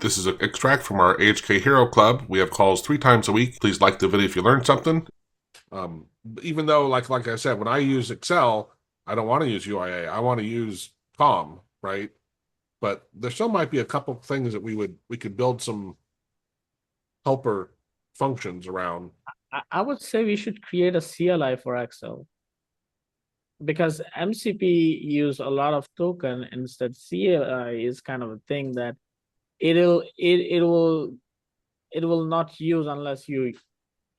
This is an extract from our AHK Hero Club. We have calls 3 times a week. Please like the video if you learned something. Even though, like I said, when I use Excel, I don't want to use UIA. I want to use COM, right? But there still might be a couple things that we could build some helper functions around. I would say we should create a CLI for Excel because MCP use a lot of token. Instead, CLI is kind of a thing that it will not use unless you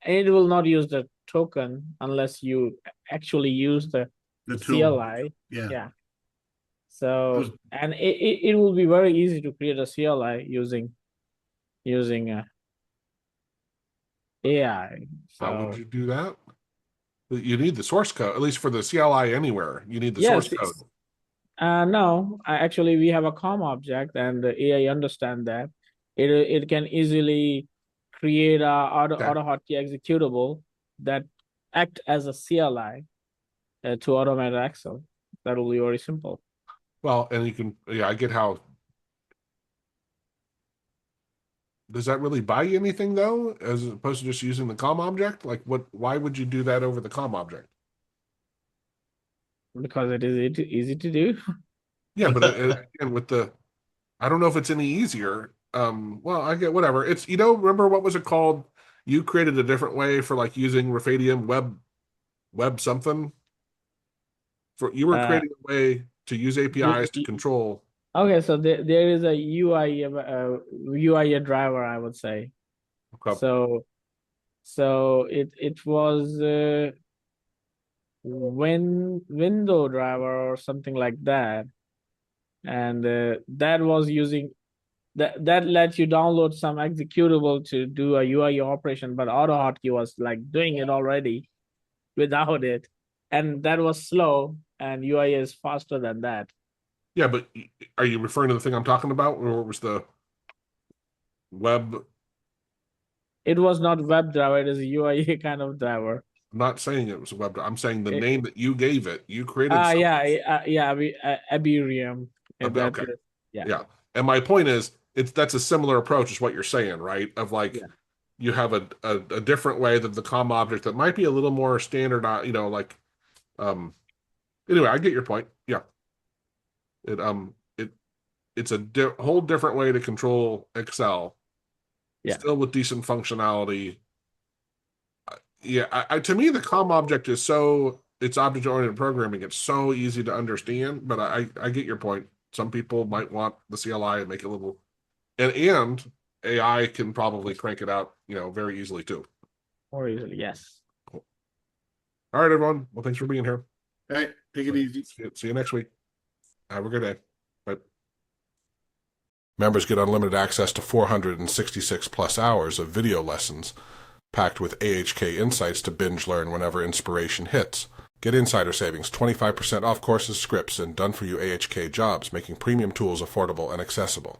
it will not use the token unless you actually use the The tool. CLI. Yeah. Yeah. So and it will be very easy to create a CLI using AI. How would So you do that? You need the source code, at least for the CLI anywhere. You need the source yes, code. no, actually we have a COM object and the AI understand that. It can easily create a Okay. AutoHotkey executable that act as a CLI to automate Excel. That will be very simple. Well, and you can, yeah, I get how. Does that really buy you anything though, as opposed to just using the COM object? Like, why would you do that over the COM object? Because it is easy to do. Yeah, but again, with the, I don't know if it's any easier. Well, I get whatever. It's, remember what was it called? You created a different way for like using Refadium web something. For you were Uh, creating a way to use APIs to control. okay, so there is a UI driver, I would say. Okay. So it was window driver or something like that, and that was using that lets you download some executable to do a UI operation, but AutoHotkey was like doing it already without it, and that was slow, and UI is faster than that. Yeah, but are you referring to the thing I'm talking about, or was the web? It was not web driver; it is a UI kind of driver. I'm not saying it was a web. I'm saying the name that you gave it. You created Yeah, something. yeah, Ethereum. That Okay. is, yeah, Yeah. And my point is, that's a similar approach is what you're saying, right? Of like yeah. you have a different way that the COM object that might be a little more standard, like um anyway, I get your point. Yeah. It it it's a whole different way to control Excel, Yeah. still with decent functionality. Yeah, to me the COM object is so it's object-oriented programming. It's so easy to understand, but I get your point. Some people might want the CLI and make it a little and AI can probably crank it out, very easily too. More easily, yes. Cool. All right, everyone. Well, thanks for being here. All right, take it easy. See you next week. Have a good day. Bye. Members get unlimited access to 466 plus hours of video lessons packed with AHK insights to binge learn whenever inspiration hits. Get insider savings, 25% off courses, scripts, and done-for-you AHK jobs, making premium tools affordable and accessible.